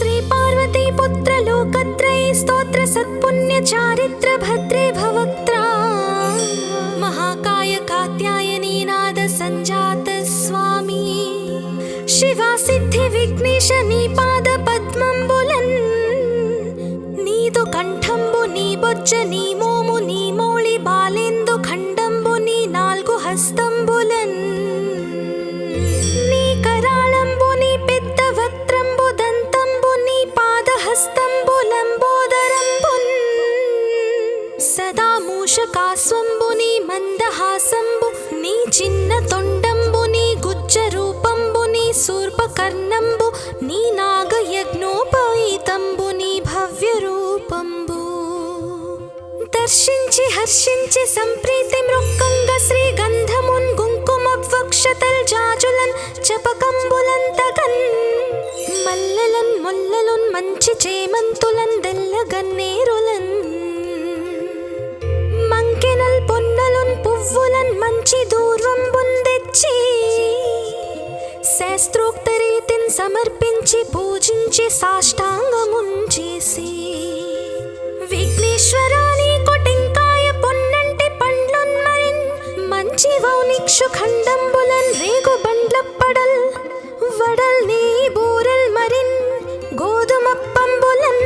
श्री पार्वती पुत्र लोकत्रयी स्तोत्र सत्पुण्य चारित्र भद्रे भवक्त्रा महाकाय कात्यायनी नाद संजात स्वामी शिवा सिद्धि विघ्नेश नी पाद पद्मंबुलन् नीदु कंठंबु नी बొజ్జ నీ మోము నీ మౌళి బాలేందు ఖండంబు నీ నాలుగు హస్తంబులన్ నీ కరాళంబు నీ పెద్ద వక్త్రంబు దంతంబు నీ పాదహస్తంబు లంబోదరంబున్ సదా మూషకాస్వంబు నీ మందహాసంబు నీ చిన్న తొండంబు నీ గుజ్జ రూపంబు నీ శూర్పకర్ణంబు నీ నాగయజ్ఞోపవీతంబు నీ భవ్య రూపంబు దర్శించి హర్షించి సంప్రీతి మృక్కంగ శ్రీ గంధమున్ కుంకుమవక్షతల్ జాజులన్ చపకంబులంతగన్ మల్లెలన్ ముల్లలున్ మంచి చేమంతులన్ దెల్లగన్నేరులన్ మంకెనల్ పొన్నలున్ పువ్వులన్ మంచి దూర్వంబున్ తెచ్చి శాస్త్రోక్త రీతిన్ సమర్పించి పూజించి సాష్టాంగమున్ చేసి విఘ్నేశ్వరాని కొటెంకాయ పొన్నంటి పండ్లున్ మరిన్ మంచి వౌనిక్షు ఖండంబులన్ రేగు బండ్ల పడల్ వడల్ నీ బూరల్ మరిన్ గోధుమప్పంబులన్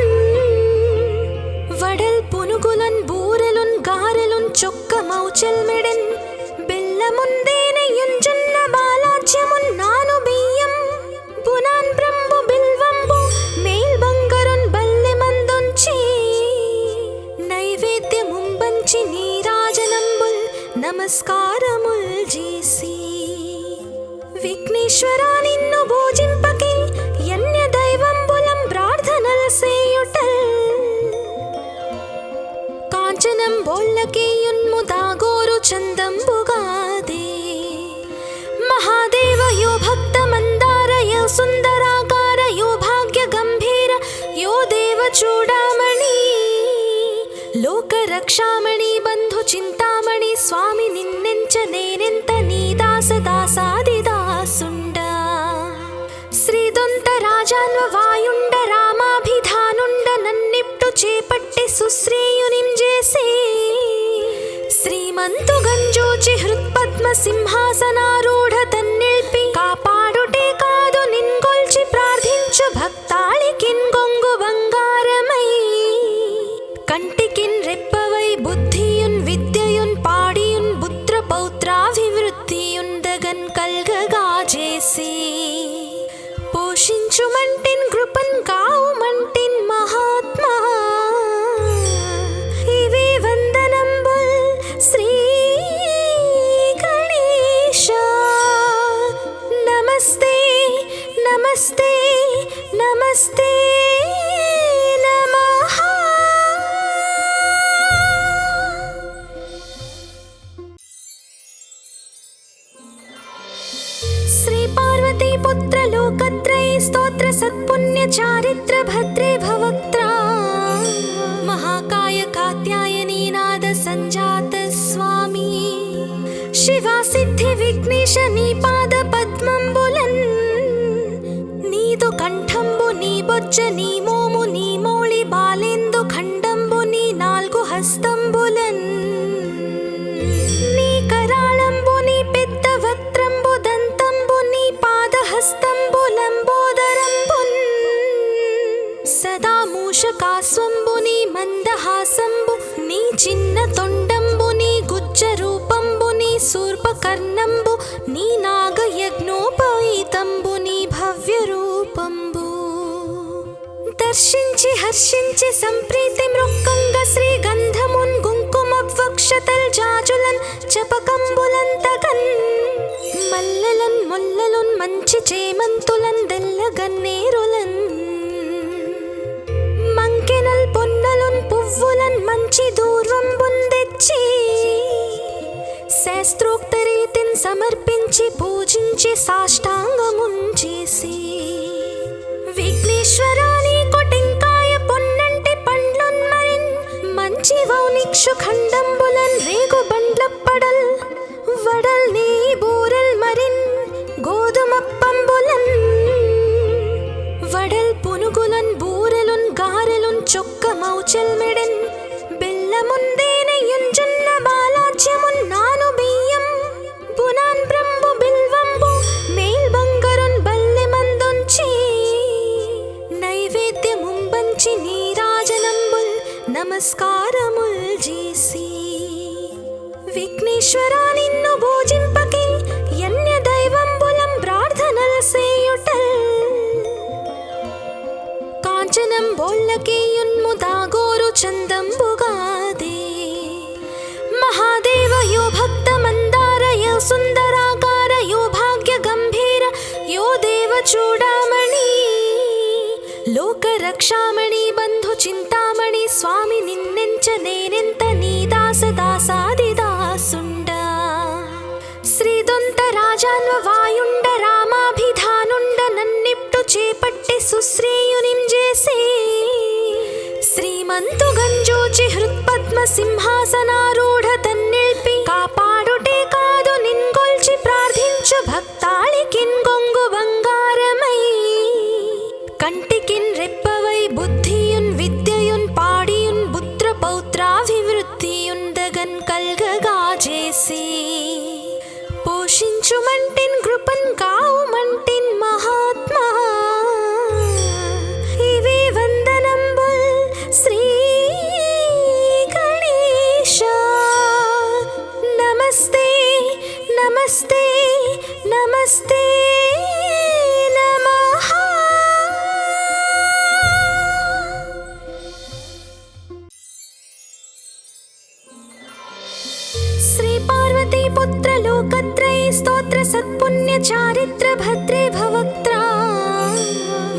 వడల్ పునుగులన్ బూరెలున్ గారెలున్ చొక్క మౌచల్ మెడన్ బెల్లముందేనెయ్యున్ జొన్న బాలాజ్యమున్ నాను బియ్యం బునాన్ బ్రంబు బిల్వంబు మేల్ బంగరున్ బల్లె మందుంచి నైవేద్యముంబంచి నీరాజనంబుల్ నమస్కారముల్ చేసి విఘ్నేశ్వరా నిన్ను పూజింపకి యన్య దైవంబులం ప్రార్థనల్ సేయుటల్ కాంచనం బోళ్ళకేయున్ము దాగోరు చందంబుగాదే మహాదేవ యో భక్త మందార యో సుందరాకార యో భాగ్య గంభీర యో దేవ చూడామణి లోక రక్షామణి బంధు చింతామణి స్వామి నిన్నెంచ నేనెంత నీ దాస దాసాది దాసుండ శ్రీదొంత రాజాన్వ వాయుండ రామాభిధానుండ నన్నిప్టు చేపట్టి సుశ్రేయునిం చేసి శ్రీమంతు గంజోచి హృత్పద్మ సింహాసనారూఢ తన్నిల్పి కాపాడుటే కాదు నిన్గొల్చి ప్రార్థించు భక్తాళికిన్ గొంగు బంగారమై కంటికిన్ రెప్పవై బుద్ధియున్ విద్యయున్ పాడియున్ పుత్ర పౌత్రాభివృద్ధియున్ దగన్ కల్గగా చేసి పోషించుమంటిన్ కృపన్ కావుమంటిన్ మహాత్మా ఇవే వందనంబుల్ శ్రీ గణేశ నమస్తే నమస్తే నమస్తే నమః श्री पार्वती पुत्र लोकत्रयी स्तोत्र सत्पुण्य चारित्र भद्रे भवक्त्रा महाकाय कात्यायनी नाद संजात स्वामी शिवा सिद्धि विघ्नेश नी पाद पद्मंबुलन् नीदु कंठंबु नी बొజ్జ నీ మోము నీ మౌళి బాలేందు ఖండంబు నీ నాలుగు హస్తంబులన్ నీ కరాళంబు నీ పెద్ద వక్త్రంబు దంతంబు నీ పాదహస్తంబు లంబోదరంబున్ సదా మూషకాస్వంబు నీ మందహాసంబు నీ చిన్న తొండంబు నీ గుజ్జ రూపంబు నీ శూర్పకర్ణంబు నీ నాగయజ్ఞోపవీతంబు నీ భవ్య రూపంబు దర్శించి హర్షించి సంప్రీతి మృక్కంగ శ్రీ గంధమున్ కుంకుమవక్షతల్ జాజులన్ చపకంబులంతగన్ మల్లెలన్ ముల్లలున్ మంచి చేమంతులన్ దెల్లగన్నేరులన్ మంకెనల్ పొన్నలున్ పువ్వులన్ మంచి దూర్వంబున్ తెచ్చి శాస్త్రోక్త రీతిన్ సమర్పించి పూజించి సాష్టాంగమున్ చేసి విఘ్నేశ్వరాని కొటెంకాయ పొన్నంటి పండ్లున్ మరిన్ మంచి వౌనిక్షు ఖండంబులన్ రేగు బండ్ల పడల్ వడల్ నీ బూరల్ మరిన్ గోధుమప్పంబులన్ వడల్ పునుగులన్ మౌచెల్మెడెన్ బెల్లముందేనయుంజున్న బాలాజ్యమున్నాను బియ్యం బునాన్ బ్రంబు బిల్వంబు మేల్ బంగరున్ బల్లె మందుంచి నైవేద్యముంబంచి నీరాజనంబుల్ నమస్కారముల్ చేసి విఘ్నేశ్వరా నిన్ను పూజింపకే యన్య దైవంబులం ప్రార్థనల్ సేయుటల్ కాంచనం బోళ్ళకేయున్ముదాగోరు చందంబుగాదే మహాదేవ యో భక్త మందార యో సుందరాకార యో భాగ్య గంభీర యో దేవ చూడామణి లోక రక్షామణి బంధు చింతామణి స్వామి నిన్నెంచ నేనెంత నీ దాస దాసాది దాసుండ శ్రీదొంత రాజాన్వ వాయుండ రామాభిధానుండ నన్నిప్టు చేపట్టి సుశ్రేయునిం చేసి శ్రీమంతు గంజూచి హృత్పద్మ సింహాసనారూఢ తన్నిల్పి కాపాడుటే కాదు నిన్గొల్చి ప్రార్థించు భక్తాళికిన్ గొంగు బంగారమై కంటికిన్ రెప్పవై బుద్ధియున్ విద్యయున్ పాడియున్ పుత్ర పౌత్రాభివృద్ధియున్ దగన్ కల్గగా చేసి పోషించుమంటిన్ కృపన్ కావుమంటిన్ మహాత్మా ఇవి వందనంబుల్ శ్రీ గణేశ నమస్తే నమస్తే నమస్తే నమః. శ్రీ పార్వతీ పుత్ర లోకత్రయ స్తోత్ర సత్పుణ్య చారిత్ర భద్రే భవక్త్రా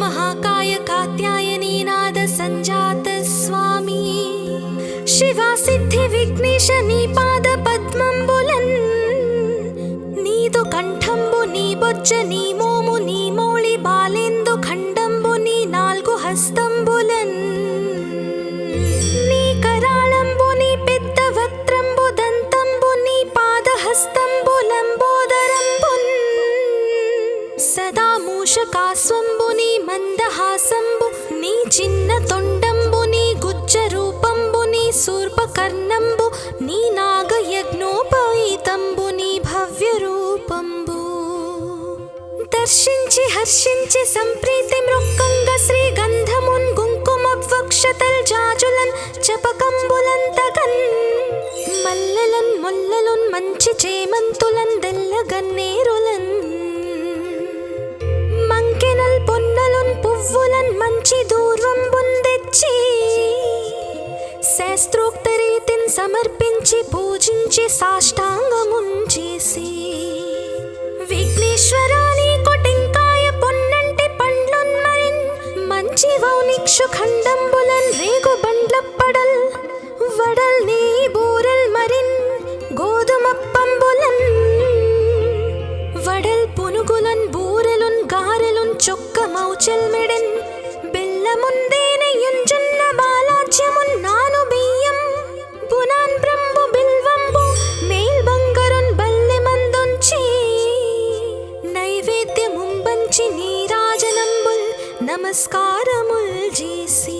మహాకాయ కాత్యాయనీ నాద సంజాత స్వామి శివా సిద్ధి విఘ్నేశ నీ పాద పద్మంబులన్ నీదు కంఠంబు నీ బొజ్జ నీ మోము నీ మౌళి బాలేందు ఖండంబు నీ నాల్గు హస్తంబులన్ నీ కరాళంబు నీ పెద్ద వక్త్రంబు దంతంబు నీ పాదహస్తంబు లంబోదరంబున్ సదా మూషకాస్వంబు నీ మందహాసంబు నీ చిన్న తొండంబు నీ గుజ్జ రూపంబు నీ శూర్పకర్ణంబు నీ నాగయజ్ఞోపవీతంబు నీ భవ్య రూపంబు దర్శించి హర్షించి సంప్రీతి మృక్కంగ శ్రీ గంధమున్ కుంకుమవక్షతల్ జాజులన్ చపకంబులన్ తగన్ మల్లెలన్ ముల్లలున్ మంచి చేమంతులన్ దెల్లగన్నేరులన్ మంకెనల్ పొన్నలున్ పువ్వులన్ మంచి దూర్వంబున్ తెచ్చి శాస్త్రోక్త రీతిన్ సమర్పించి పూజించి సాష్టాంగమున్ చేసి విఘ్నేశ్వరా నీకు టెంకాయ పొన్నంటి పండ్లున్ మరిన్ మంచి వౌనిక్షు ఖండంబులన్ రేగు బండ్లప్పడల్ వడల్ నీ బూరెల్ మరిన్ గోధుమప్పంబులన్ వడల్ పునుగులన్ బూరెలున్ గారెలున్ చొక్క మౌచెల్మెడెన్ బెల్లముందేనయుంజున్న బాలాజ్యమున్నాను బియ్యం బునాన్ బ్రంబు బిల్వంబు మేల్ బంగరున్ బల్లె మందుంచి నైవేద్యముంబంచి నీరాజనంబుల్ నమస్కారముల్ చేసి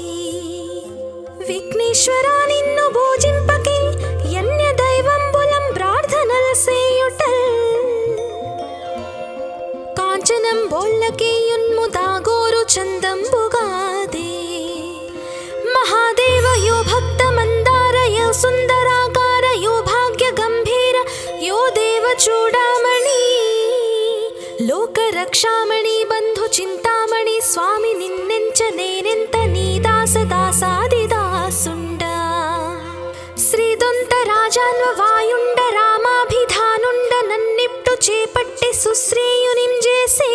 విఘ్నేశ్వరా నిన్ను పూజింపకే యన్య దైవంబులం ప్రార్థనల్ సేయుటల్ కాంచనం బోళ్ళకేయున్ముదాగోరు చందంబుగాదే మహాదేవ యో భక్త మందార యో సుందరాకార యో భాగ్య గంభీర యో దేవ చూడామణి లోక రక్షామణి బంధు చింతామణి స్వామి నిన్నెంచ నేనెంత నీ దాస దాసాది దాసుండ శ్రీదొంత రాజాన్వ వాయుండ రామాభిధానుండ నన్నిప్టు చేపట్టి సుశ్రేయునిం చేసి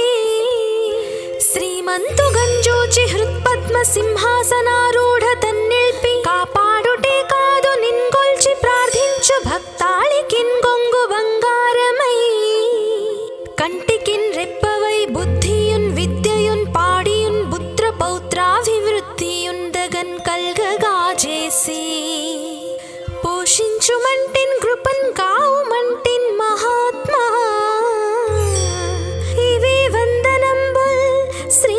శ్రీమంతు గంజూచి హృత్పద్మ సింహాసనారూఢ తన్నిల్పి కాపాడుటే కాదు నిన్గొల్చి ప్రార్థించు భక్తాళికిన్ గొంగు బంగారమై కంటికిన్ రెప్పవై బుద్ధియున్ విద్యయున్ పాడియున్ పుత్ర పౌత్రాభివృద్ధియున్ దగన్ కల్గగా చేసి పోషించుమంటిన్ కృపన్ కావుమంటిన్ మహాత్మా ఇవి వందనంబుల్ శ్రీ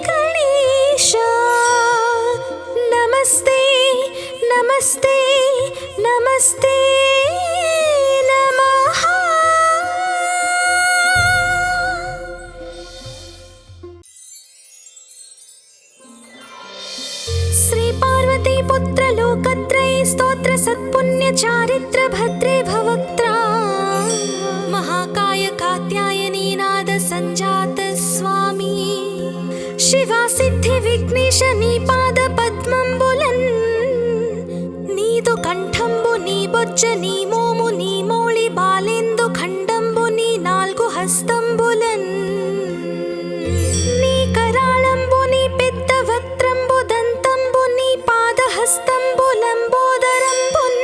గణేశ. स्तोत्र सत्पुण्य चारित्र भद्रे भवक्त्रा महाकाय कात्यायनी नाद संजात स्वामी शिवा सिद्धि विघ्नेश नी पाद पद्मंबुलन नीदु कंठंबु नी बొజ్జ నీ మోము నీ మౌళి బాలేందు ఖండంబు నీ నాలుగు హస్తంబులన్ నీ కరాళంబు నీ పెద్ద వక్త్రంబు దంతంబు నీ పాదహస్తంబులంబోదరంబున్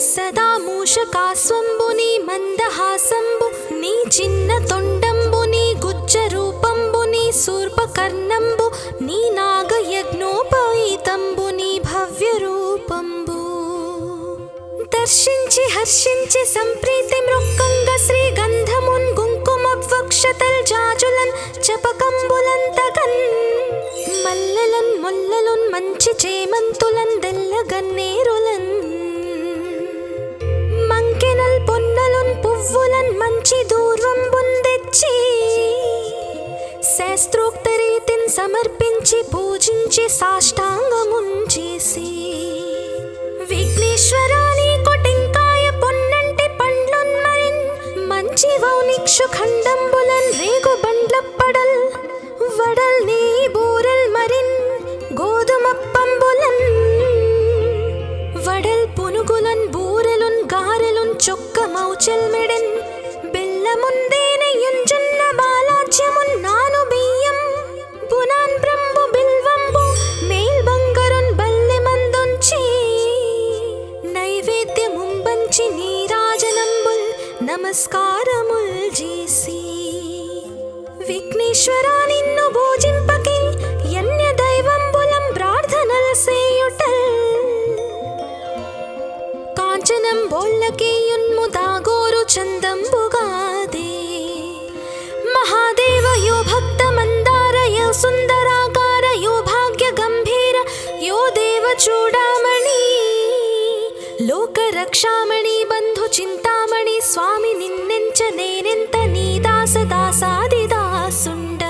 సదా మూషకాస్వంబు నీ మందహాసంబు నీ చిన్న తొండంబు నీ గుజ్జ రూపంబు నీ శూర్పకర్ణంబు నీ నాగయజ్ఞోపవీతంబు నీ భవ్య రూపంబు దర్శించి హర్షించి సంప్రీతి మృక్కంగ శ్రీగంధమున్ కుంకుమవక్షతల్ జాజులన్ చపకంబులంతగన్ మల్లెలన్ ముల్లలున్ మంచి చేమంతులన్ దెల్లగన్నేరులన్ మంకెనల్ పొన్నలున్ పువ్వులన్ మంచి దూర్వంబున్ తెచ్చి శాస్త్రోక్త రీతిన్ సమర్పించి పూజించి సాష్టాంగమున్ చేసి విఘ్నేశ్వరాని కొటెంకాయ పొన్నంటి పండ్లున్ మరిన్ మంచి వౌనిక్షు ఖండంబులన్ రేగు బండ్లప్పడల్ వడల్ నీ బూరల్ మరిన్ గోధుమప్పంబులన్ వడల్ పునుగులన్ బూరెలున్ గారెలున్ చొక్క మౌచల్ మెడన్ బెల్లముందేనెయ్యున్ జొన్న బాలాజ్యమున్ నాను బియ్యం బునాన్ బ్రంబు బిల్వంబు మేల్ బంగరున్ బల్లె మందుంచి నైవేద్యముంబంచి నీరాజనంబుల్ నమస్కారముల్ చేసి విఘ్నేశ్వరా నిన్ను భోజింపకే యన్య దైవంబులం ప్రార్థనల సేయుటల్ కాంచనం బోల్లకేయున్ముదాగోరు చందంబుగాదే మహాదేవ యో భక్త మందార యో సుందరాకార యో భాగ్య గంభీర యో దేవ చూడామణి లోక రక్షామణి బంధు చింతామణి స్వామి నిన్నెంచ నేనెంత నీ దాస దాసాది దాసుండ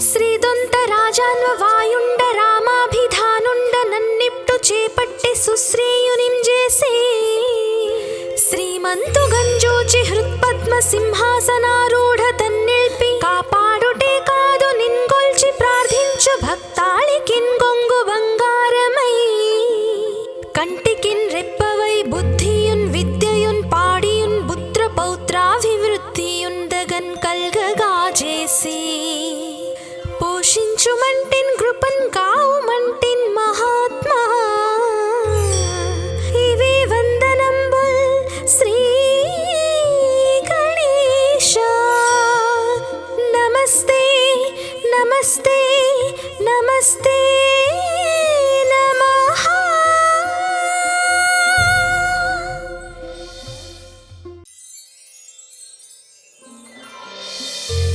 శ్రీదొంత రాజాన్వ వాయుండ రామాభిధానుండ నన్నిప్టు చేపట్టి సుశ్రేయునిం చేసి శ్రీమంతు గంజోచి హృత్పద్మ సింహాసనారూఢ తన్నిల్పి కాపాడుటే కాదు నిన్గొల్చి ప్రార్థించు భక్తాళికిన్ గొంగు బంగారమై కంటికిన్ రెప్పవై బుద్ధియున్ విద్యయున్ పాడియున్ పుత్ర పౌత్రాభివృద్ధియున్ దగన్ కల్గగా చేసి పోషించుమంటిన్ కృపన్ కావుమంటిన్ మహాత్మా ఇవే వందనంబుల్ శ్రీ గణేశ నమస్తే నమస్తే నమస్తే నమః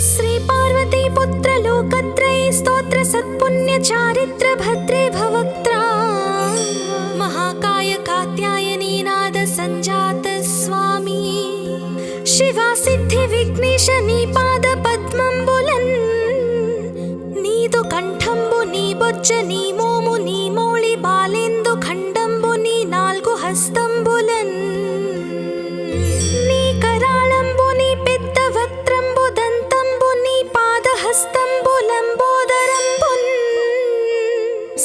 श्री पार्वती पुत्र लोकत्रयी स्तोत्र सत्पुण्य चारित्र भद्रे भवक्त्रा महाकाय कात्यायनी नाद संजात स्वामी शिवा सिद्धि विघ्नेश नी पाद पद्मंबुलन् नीदु कंठंबु नी बొజ్జ నీ మోము నీ మౌళి బాలేందు ఖండంబు నీ నాలుగు హస్తంబులన్ నీ కరాళంబు నీ పెద్ద వక్త్రంబు దంతంబు నీ పాదహస్తంబులంబోదరంబున్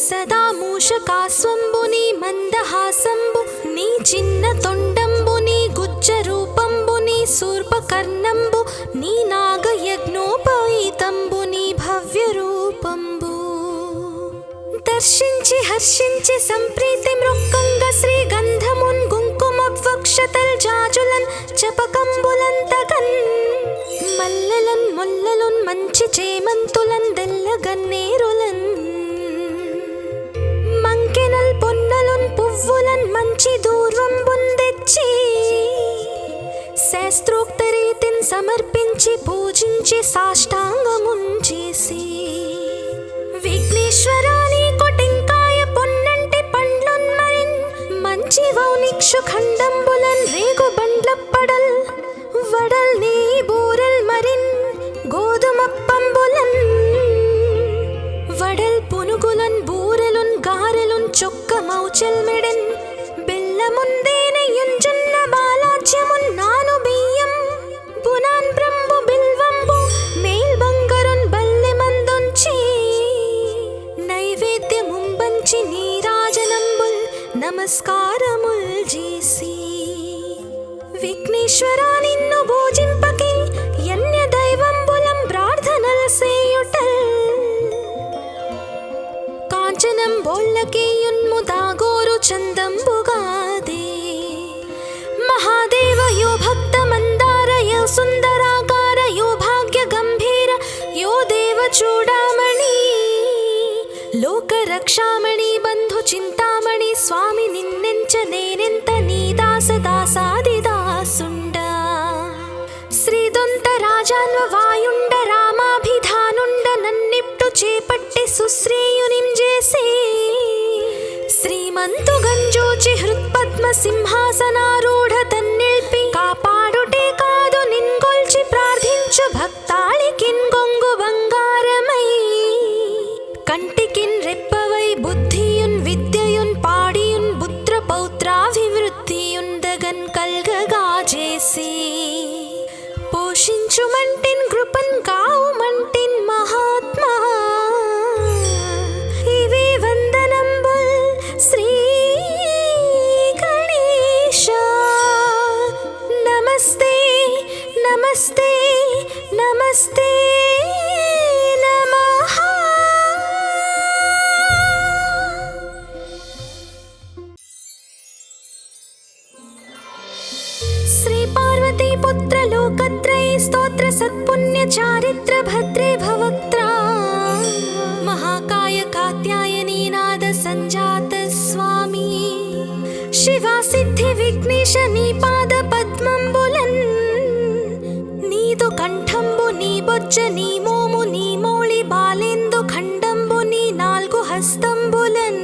సదా మూషకాస్వంబు నీ మందహాసంబు నీ చిన్న తొండంబు నీ గుజ్జ రూపంబు నీ శూర్పకర్ణంబు నీ నాగయజ్ఞోపవీతంబు నీ భవ్య రూపంబు దర్శించి హర్షించి సంప్రీతి మృక్కంగ శ్రీగంధమున్ కుంకుమవక్షతల్ జాజులన్ చపకంబులంతగన్ మల్లెలన్ ముల్లలున్ మంచి చేమంతులన్ దెల్లగన్నేరులన్ మంకెనల్ పొన్నలున్ పువ్వులన్ మంచి దూర్వంబున్ తెచ్చి శాస్త్రోక్త రీతిన్ సమర్పించి పూజించి సాష్టాంగమున్ చేసి విఘ్నేశ్వరాని కొటెంకాయ పొన్నంటి పండ్లున్ మరిన్ మంచి వౌనిక్షు ఖండంబులన్ రేగు బండ్లప్పడల్ వడల్ నీ బూరల్ మరిన్ గోధుమప్పంబులన్ వడల్ పునుగులన్ బూరెలున్ గారెలున్ చొక్క మౌ చొక్కమౌచెల్మెడెన్ బెల్లముందేనెయ్యుంజున్న బాలాజ్యమున్నాను బియ్యం బునాన్ బ్రంబు బిల్వంబు మేల్ బంగరున్ బల్లె మందొంచి నైవేద్యముంబంచి నీరాజనంబుల్ నమస్కారముల్ చేసి విఘ్నేశ్వరా నిన్ను భోజింపకే యన్య దైవంబులం ప్రార్థనల్ సేయుటల్ కాంచనం బోళ్ళకేయున్ముదాగోరు చందంబుగాదే మహాదేవ యో భక్త మందార యో సుందరాకార యో భాగ్య గంభీర యో దేవ చూడామణి లోక రక్షామణి బంధు చింతామణి స్వామి నిన్నెంచ నేనెంత నీ దాస దాసాదిదాసుండ శ్రీదొంత రాజాన్వ వాయుండ రామాభిధానుండ నన్నిప్టు చేపట్టి సుశ్రేయునిం చేసే శ్రీమంతు గంజోచి హృత్పద్మ సింహాసనారూఢ తన్నిల్పి కాపాడుటే కాదు నిన్గొల్చి ప్రార్థించు భక్తాళికిన్ గొంగు బంగారమై కంటికిన్ రెప్పవై బుద్ధియున్ విద్యయున్ పాడియున్ పుత్ర పౌత్రాభివృద్ధియున్ దగన్ కల్గగా చేసి పోషించుమంటిన్ కృపన్ కావుమంటిన్ మహాత్మా ఇవే వందనంబుల్ శ్రీ గణేశ నమస్తే నమస్తే నమస్తే నమః. శ్రీ పార్వతీ పుత్ర లోకత్రయ స్తోత్ర సత్పుణ్య చారిత్ర భద్రే భవక్త్రా మహాకాయ కాత్యాయనీ నాద సంజాత స్వామి శివా సిద్ధి విఘ్నేశ నీ పాద పద్మంబులన్ నీదు కంఠంబు నీ బొజ్జ నీ మోము నీ మోళి బాలేందు ఖండంబు నీ నాల్గు హస్తంబులన్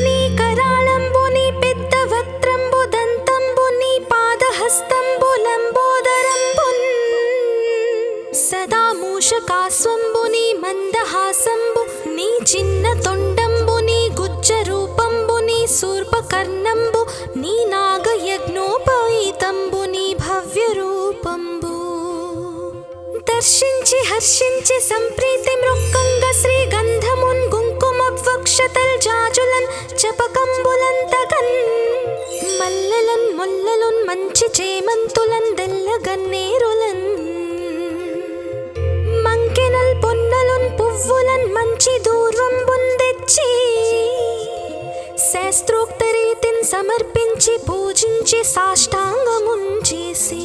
నీ కరాళంబు నీ పెద్ద వక్త్రంబు దంతంబు నీ పాదహస్తంబులంబోదరంబున్ సదా మూషకాస్వంబు నీ మందహాసంబు నీ చిన్న తొండంబు నీ గుజ్జ రూపంబు నీ శూర్పకర్ణంబు నీ నాగయజ్ఞోపవీతంబు నీ భవ్య రూపంబు దర్శించి హర్షించి సంప్రీతి మృక్కంగ శ్రీగంధమున్ కుంకుమవక్షతల్ జాజులన్ చపకంబులంతగన్ మల్లెలన్ ముల్లలున్ మంచి చేమంతులన్ దెల్లగన్నేరులన్ మంకెనల్ పొన్నలున్ పువ్వులన్ మంచి దూర్వంబున్ తెచ్చి శాస్త్రోక్త రీతిన్ సమర్పించి పూజించి సాష్టాంగమున్ చేసి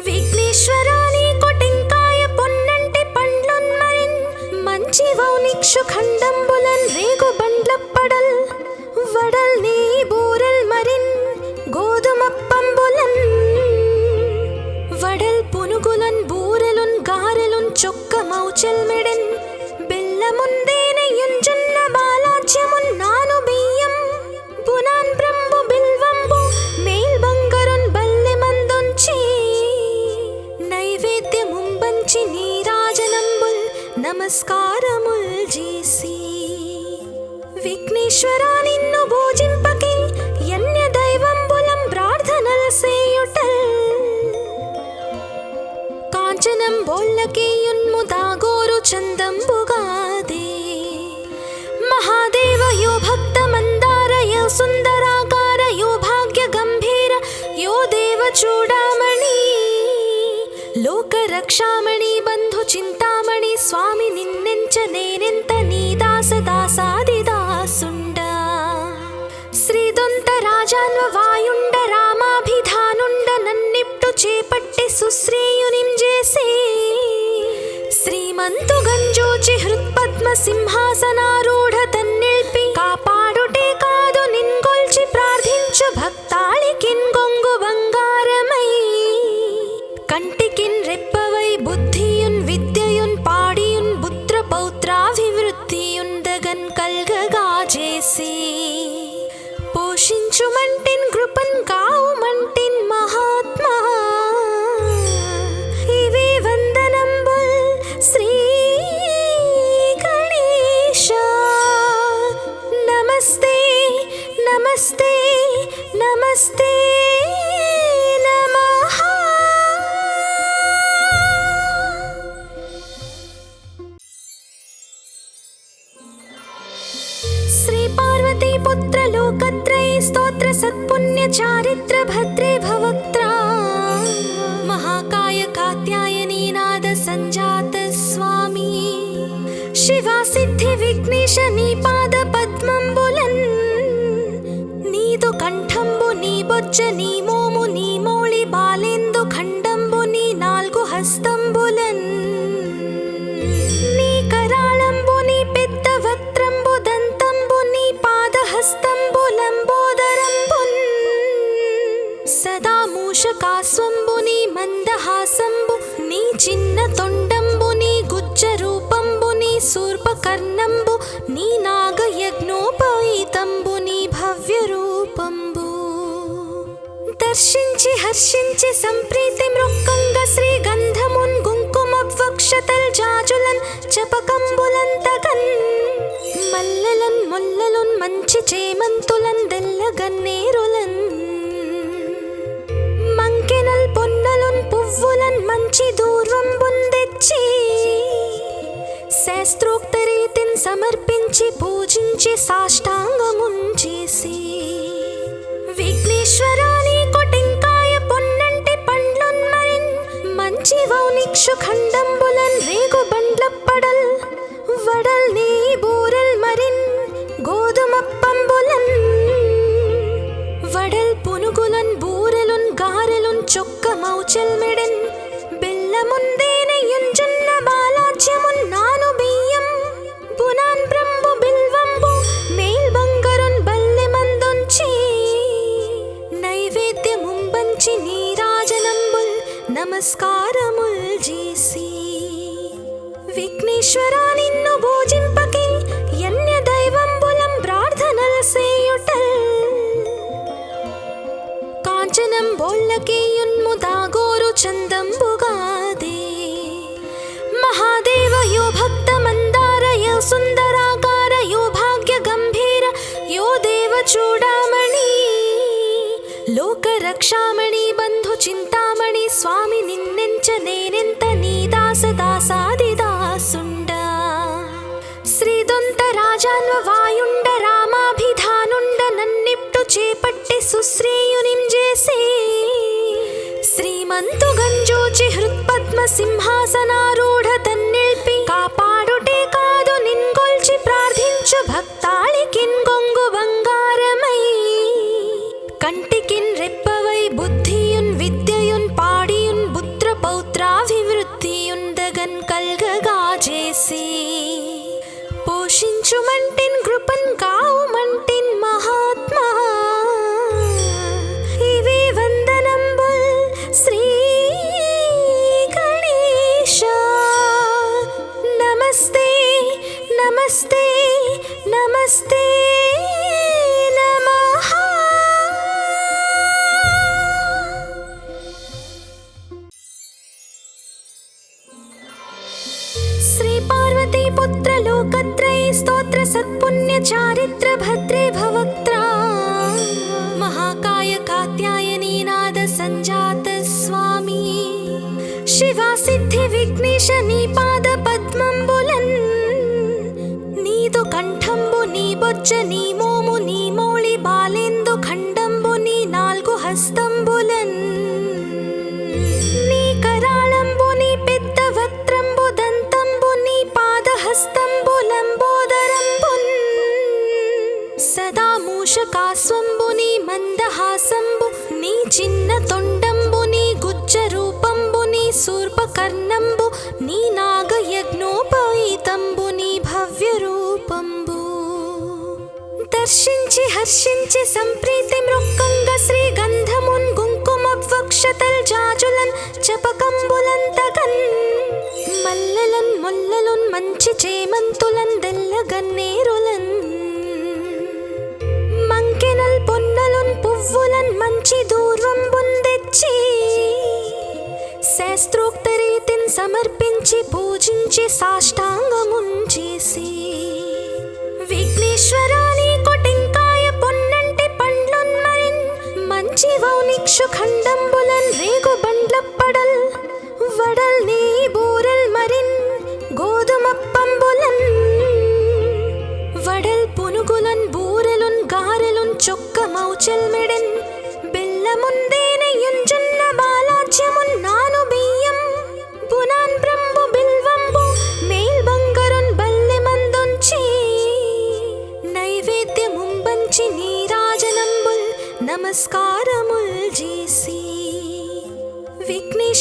విఘ్నేశ్వరా నీకు టెంకాయ పొన్నంటి పండ్లున్ మరిన్ మంచి వౌనిక్షు ఖండంబులన్ రేగు బండ్లప్పడల్ వడల్ నీ బూరల్ మరిన్ గోధుమప్పంబులన్ వడల్ పునుగులన్ బూరెలున్ గారెలున్ చొక్కమౌచెల్మెడెన్ బెల్లముందేనెయ్యుంజున్న బాలాజ్యమున్నాను బియ్యం బునాన్ బ్రంబు బిల్వంబు మేల్ బంగరున్ బల్లె మందొంచి నైవేద్యముంబంచి నీరాజనంబుల్ నమస్కారముల్ చేసి విఘ్నేశ్వరా నిన్ను భోజింపకే యన్య దైవంబులం ప్రార్థనల్ సేయుటల్ కాంచనం బోళ్ళకేయున్ముదాగోరు చందంబుగాదే మహాదేవ యో భక్త మందార యో సుందరాకార యో భాగ్య గంభీర యో దేవ చూడామణి లోక రక్షామణి బంధు చింతామణి స్వామి నిన్నెంచ నేనెంత నీ దాస దాసాదిదాసుండ శ్రీదొంత రాజాన్వ వాయుండ రామాభిధానుండ నన్నిప్టు చేపట్టి సుశ్రేయునిం చేసే శ్రీమంతు గంజోచి హృత్పద్మ సింహాసనారూఢ తన్నిల్పి కాపాడుటే కాదు నిన్గొల్చి ప్రార్థించు భక్తాళికిన్ గొంగు బంగారమై కంటికిన్ రెప్పవై బుద్ధియున్ విద్యయున్ పాడియున్ పుత్ర పౌత్రాభివృద్ధియున్ దగన్ కల్గగా చేసి పోషించుమంటిన్ కృపన్ కావుమంటిన్ మహాత్మా ఇవే వందనంబుల్ శ్రీ గణేశ चारित्र भद्रे भवक्त्रा महाकाय कात्यायनी नाद संजात स्वामी शिवा सिद्धि विघ्नेश नी पाद पद्मंबुलन् नीदु कंठंबु नी बొజ్జ నీ మోము నీ మౌళి బాలేందు ఖండంబు నీ నాలుగు హస్తంబులన్ నీ కరాళంబు నీ పెద్ద వక్త్రంబు దంతంబు నీ పాద హస్తంబులంబోదరంబున్ సదా మూషకాస్వంబు నీ మందహాసంబు నీ చిన్న తొండంబు నీ గుజ్జ రూపంబు నీ శూర్పకర్ణంబు నీ నాగయజ్ఞోపవీతంబు నీ భవ్య రూపంబు దర్శించి హర్షించి సంప్రీతి మృక్కంగ శ్రీగంధమున్ కుంకుమవక్షతల్ జాజులన్ చపకంబులంతగన్ మల్లెలన్ ముల్లలున్ మంచి చేమంతులన్ దెల్లగన్నేరులన్ మంకెనల్ పొన్నలున్ పువ్వులన్ మంచి దూర్వంబున్ తెచ్చి శాస్త్రోక్త రీతిన్ సమర్పించి పూజించి సాష్టాంగమున్ చేసి విఘ్నేశ్వరాని కొటెంకాయ పొన్నంటి పండ్లున్ మరిన్ మంచి వౌనిక్షు ఖండంబులన్ రేగు బండ్లప్పడల్ వడల్ నీ బూరెల్ మరిన్ గోధుమప్పంబులన్ వడల్ పునుగులన్ బూరెలున్ గారెలున్ చొక్క మౌచెల్ మెడెన్ బెల్లముందేనెయ్యున్ జొన్న బాలాజ్యమున్ నాను బియ్యం బునాన్ బ్రంబు బిల్వంబు మేల్ బంగరున్ బల్లె మందొంచి నైవేద్యముంబంచి నీరాజనంబుల్ నమస్కారముల్ చేసి విఘ్నేశ్వరా నిన్ను భోజింపకే యన్య దైవంబులం ప్రార్థనల్ సేయుటల్ కాంచనం బోళ్ళకేయున్ముదాగోరు చందంబుగాదే మహాదేవ యో భక్త మందార యో సుందరాకార యో భాగ్య గంభీర యో దేవ చూడామణి లోక రక్షామణి బంధు చింతామణి స్వామి నిన్నెంచ నేనెంత నీ దాస దాసాది దాసుండ శ్రీదొంత రాజాన్వ వాయుండ రామాభిధానుండ నన్నిప్టు చేపట్టి సుశ్రేయునిం చేసి శ్రీమంతు గంజోచి హృత్పద్మ సింహాసనారూఢ తన్నిల్పి కాపాడుటే కాదు నిన్గొల్చి ప్రార్థించు భక్తాళికిన్ గొంగు బంగారమై కంటికిన్ రెప్పవై బుద్ధియున్ విద్యయున్ పాడియున్ పుత్ర పౌత్రాభివృద్ధియున్ దగన్ కల్గగా చేసి పోషించుమంటిన్ కృపన్ కావుమంటిన్ మహాత్మా ఇవే వందనంబుల్ శ్రీ గణేశ నమస్తే నమస్తే నమస్తే నమః శ్రీ పార్వతీ పుత్ర లోకత్రయ స్తోత్ర సత్పుణ్య చారిత్ర భద్రే భవక్త్రా महाकाय कात्यायनी नाद संजात स्वामी शिवा सिद्धि विघ्नेश नी पाद पद्मंबुलन् नीदु कंठंबु नी बొజ్జ నీ మోము నీ మౌళి బాలేందు ఖండంబు నీ నాలుగు హస్తంబులన్ నీ కరాళంబు నీ పెద్ద వక్త్రంబు దంతంబు నీ పాద హస్తంబులంబోదరంబున్ సదా మూషకాస్వంబు నీ మందహాసంబు నీ చిన్న తొండంబు నీ గుజ్జ రూపంబు నీ శూర్పకర్ణంబు నీ నాగయజ్ఞోపవీతంబు నీ భవ్య రూపంబు దర్శించి హర్షించి సంప్రీతి మృక్కంగ శ్రీగంధమున్ కుంకుమవక్షతల్ జాజులన్ చపకంబులంతగన్ మల్లెలన్ ముల్లలున్ మంచి చేమంతులన్ దెల్లగన్నేరులన్ మంకెనల్ పొన్నలున్ పువ్వులన్ మంచి దూర్వంబున్ తెచ్చి శాస్త్రోక్త రీతిన్ సమర్పించి పూజించి సాష్టాంగమున్ చేసి విఘ్నేశ్వరాని కొటెంకాయ పొన్నంటి పండ్లున్ మరిన్ మంచి వౌనిక్షు ఖండంబులన్ రేగు బండ్లప్పడల్ వడల్ నీ బూరెల్ మరిన్ గోధుమప్పంబులన్ వడల్ పునుగులన్ బూరెలున్ గారెలున్ చొక్క మౌచెల్ మెడెన్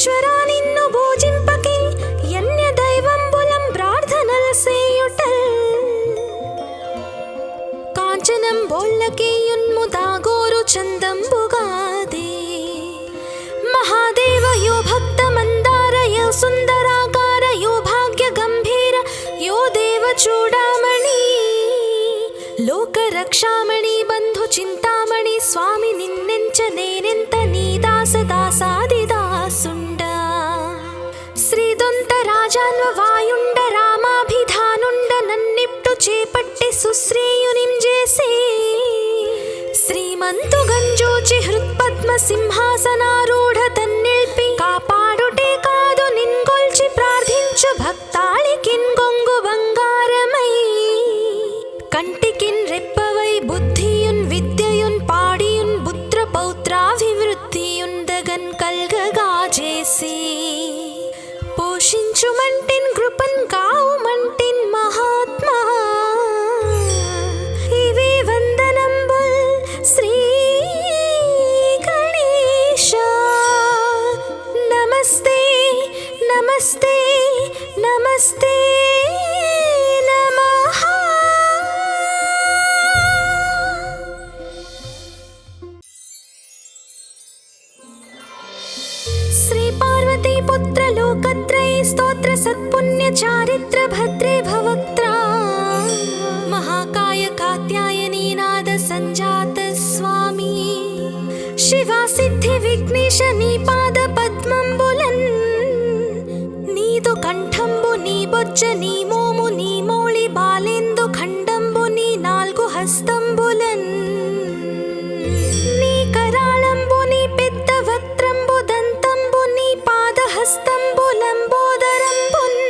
విఘ్నేశ్వర నిన్ను భోజింపకే యన్య దైవంబులం ప్రార్థనల్ సేయుటల్ కాంచనం బోల్లకే యున్ముదాగోరు చందంబుగాదే మహాదేవ యో భక్త మందార యో సుందరాకార యో భాగ్య గంభీర యో దేవ చూడామణి లోక రక్షామణి బంధు చింతామణి స్వామి నిన్నెంచ నేనెంత నీ దాస దాసాది దాసుండ శ్రీదొంత రాజాన్వ వాయుండ రామాభిధానుండ నన్నిప్టు చేపట్టి సుశ్రేయునిం చేసే శ్రీమంతు గంజోచి హృత్పద్మ సింహాసనారూఢ తన్నిల్పి కాపాడుటే కాదు నిన్గొల్చి ప్రార్థించు భక్తాళికిన్ గొంగు బంగారమై కంటికిన్ రెప్పవై బుద్ధియున్ విద్యయున్ పాడియున్ పుత్ర పౌత్రాభివృద్ధియున్ దగన్ కల్గగా చేసి పోషించుమంటిన్ కృపన్ కావుమంటిన్ మహాత్మా ఇవే వందనంబుల్ శ్రీ గణేశ నమస్తే నమస్తే నమస్తే నమః శ్రీ పార్వతీ పుత్ర లోకత్రయ స్తోత్ర సత్పుణ్య చారిత్ర భద్రే భవక్త్ర మహాకాయ కాత్యాయనీ నాద సంజాత స్వామి శివా సిద్ధి విఘ్నేశ నీ పాద పద్మంబులన్ నీదు కంఠంబు నీ బొజ్జ నీ మోము నీ మౌళి బాలేందు ఖండంబు నీ నాలుగు హస్తంబులన్ నీ కరాళంబు నీ పెద్ద వక్త్రంబు దంతంబు నీ పాదహస్తంబు లంబోదరంబున్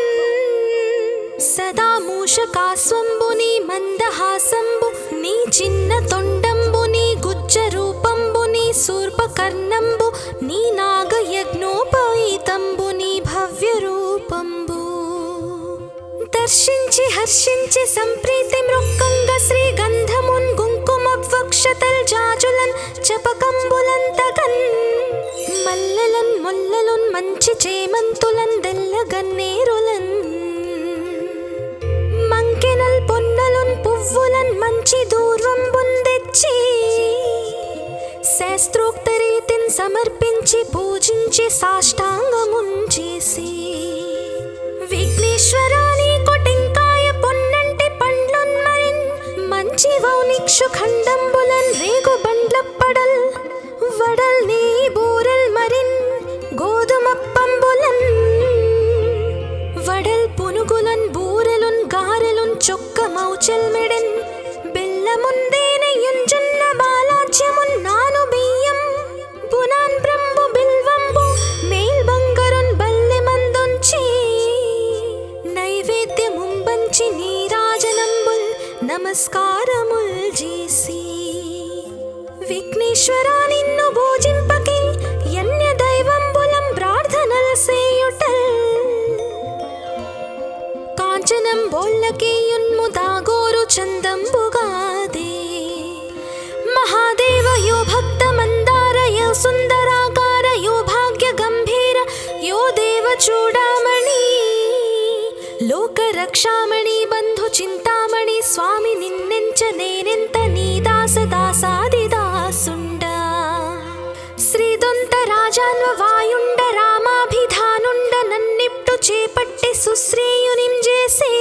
సదా మూషకాస్వంబు నీ మందహాసంబు నీ చిన్న తొండంబు నీ గుజ్జ రూపంబు నీ శూర్పకర్ణంబు నీ నాగయజ్ఞోపవీతంబు నీ భవ్య రూపంబు దర్శించి హర్షించి సంప్రీతి మృక్కంగ శ్రీగంధమున్ కుంకుమవక్షతల్ జాజులన్ చపకంబులంతగన్ మల్లెలన్ ముల్లలున్ మంచి చేమంతులన్ దెల్లగన్నేరులన్ మంకెనల్ పొన్నలున్ పువ్వులన్ మంచి దూర్వంబున్ తెచ్చి శాస్త్రోక్త రీతిన్ సమర్పించి పూజించి సాష్టాంగమున్ చేసి విఘ్నేశ్వర నీకు టెంకాయ పొన్నంటి పండ్లున్ మరిన్ మంచి వౌనిక్షు ఖండంబులన్ రేగు బండ్లప్పడల్ వడల్ నీ బూరల్ మరిన్ గోధుమప్పంబులన్ వడల్ పునుగులన్ బూరెలున్ గారెలున్ చొక్క మౌచల్ మెడన్ బెల్లముందేనయున్ జొన్న బాలాజ్యమున్ నాను బియ్యం బునాన్ బ్రంబు బిల్వంబు మేల్ బంగరున్ బల్లె మందుంచి నైవేద్యముంబంచి నీరాజనంబుల్ నమస్కారముల్ చేసి విఘ్నేశ్వర నిన్ను భోజింపకే యన్య దైవంబులం ప్రార్థనల్ సేయుటల్ కాంచనం బోల్లకే యున్ముదాగోరు చందంబుగాదే మహాదేవ యో భక్త మందార యో సుందరాకార యో భాగ్య గంభీర యో దేవ చూడామణి లోక రక్షామణి బంధు చింతామణి స్వామి నిన్నెంచ నేనెంత నీ దాస దాసాది దాసుండ శ్రీదొంత రాజాన్వ వాయుండ రామాభిధానుండ నన్నిప్టు చేపట్టి సుశ్రేయునిం చేసే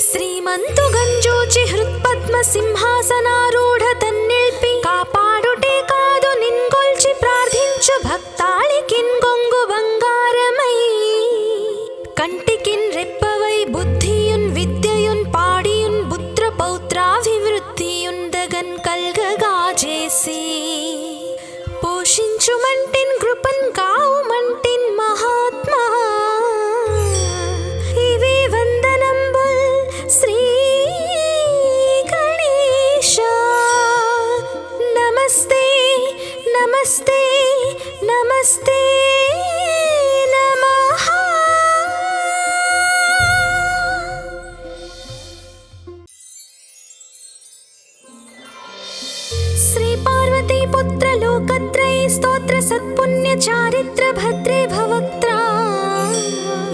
శ్రీమంతు గంజోచి హృత్పద్మ సింహాసనారూఢ తన్నిల్పి కాపాడుటే కాదు నిన్గొల్చి ప్రార్థించు భక్తాళికిన్ గొంగు బంగారమై కంటికిన్ రెప్పవై బుద్ధియున్ విద్యయున్ పాడియున్ పుత్ర పౌత్రాభివృద్ధియున్ దగన్ కల్గగా చేసి పోషించుమంటిన్ కృపన్ కావుమంటిన్ మహాత్మా ఇవే వందనంబుల్ శ్రీ గణేశ నమస్తే నమస్తే నమస్తే स्तोत्र सत्पुण्य चारित्र भद्रे भवक्त्रा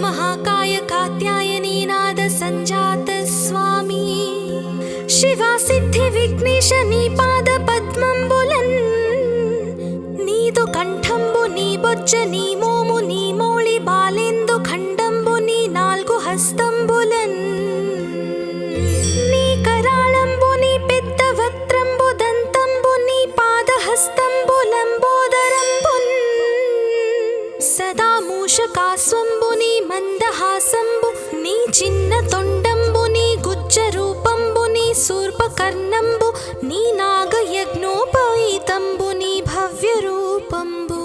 महाकाय कात्यायनी नाद संजात स्वामी शिवा सिद्धि विघ्नेश नी पाद पद्मंबुलन् नीदु कंठंबु नी बొజ్జ నీ మోము నీ మౌళి బాలేందు ఖండంబు నీ నాలుగు హస్తంబులన్ నీ కరాళంబు నీ పెద్ద వక్త్రంబు దంతంబు నీ పాదహస్తంబు లంబోదరంబున్ సదా మూషకాస్వంబు నీ మందహాసంబు నీ చిన్న తొండంబు నీ గుజ్జ రూపంబు నీ శూర్పకర్ణంబు నీ నాగయజ్ఞోపవీతంబు నీ భవ్య రూపంబు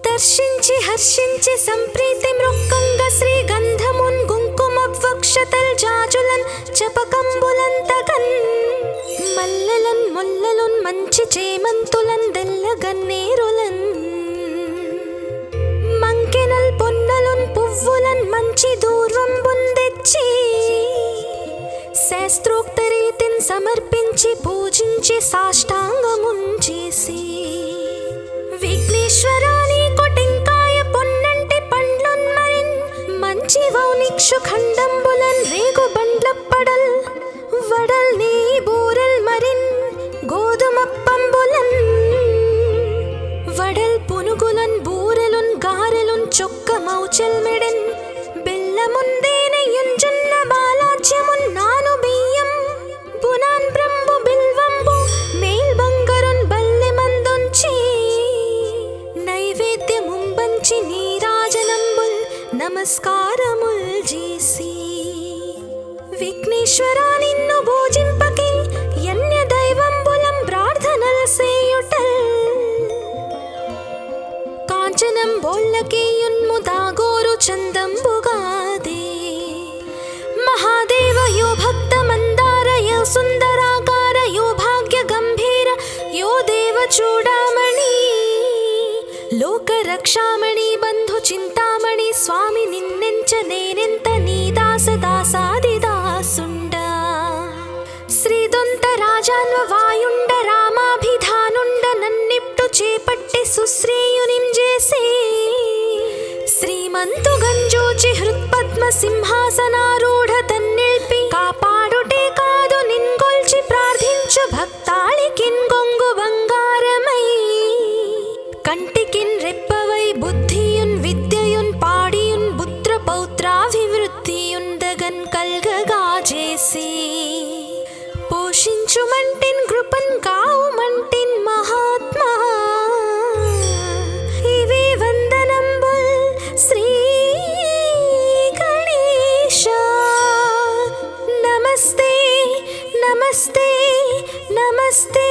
దర్శించి హర్షించి సంప్రీతి మృక్కంగ శ్రీగంధమున్ కుంకుమవక్షతల్ జాజులన్ చపకంబులంతగన్ మల్లెలన్ ముల్లలున్ మంచి చేమంతులన్ దెల్లగన్నేరులన్ మంకెనల్ పొన్నలున్ పువ్వులన్ మంచి దూర్వంబున్ తెచ్చి శాస్త్రోక్త రీతిన్ సమర్పించి పూజించి సాష్టాంగమున్ చేసి విఘ్నేశ్వరా నీకు టెంకాయ పొన్నంటి పండ్లున్ మరిన్ మంచి వౌనిక్షు ఖండంబులన్ రేగు బండ్లప్పడల్ వడల్ నీ బూరల్ మరిన్ గోధుమప్పంబులన్ వడల్ పునుగులన్ బూరెలున్ గారెలున్ చొక్క మౌచల్ మెడన్ బెల్లముందేనెయ్యున్ జొన్న బాలాజ్యమున్ నాను బియ్యం బునాన్ బ్రంబు బిల్వంబు మేల్ బంగరున్ బల్లె మందొంచి నైవేద్యముంబంచి నీరాజనంబుల్ నమస్కారముల్ చేసి విఘ్నేశ్వరా నిన్ను భోజింపకి యన్య దైవంబులం ప్రార్థనల్ సేయుటల్ కాంచనం బోళ్ళకేయున్ము దాగోరు చందంబుగాదే మహాదేవ యో భక్త మందార యో సుందరాకార యో భాగ్య గంభీర యో దేవ చూడామణి లోక రక్షామణి బంధు చింతామణి స్వామి నిన్నెంచ నేనెంత నీ దాస దాసాది దాసుండ శ్రీదొంత రాజాన్వ వాయుండ రామాభిధానుండ నన్నిప్టు చేపట్టి సుశ్రేయునిం చేసి శ్రీమంతు గంజోచి హృత్పద్మ సింహాసనారూఢ తన్నిల్పి కాపాడుటే కాదు నిన్గొల్చి ప్రార్థించు భక్తాళికిన్ గొంగు బంగారమై కంటికిన్ రెప్పవై బుద్ధియున్ విద్యయున్ పాడియున్ పుత్ర పౌత్రాభివృద్ధియున్ దగన్ కల్గగా చేసి పోషించుమంటిన్ కృపన్ కావుమంటిన్ మహాత్మా ఇవి వందనంబుల్ శ్రీ గణేశ నమస్తే నమస్తే నమస్తే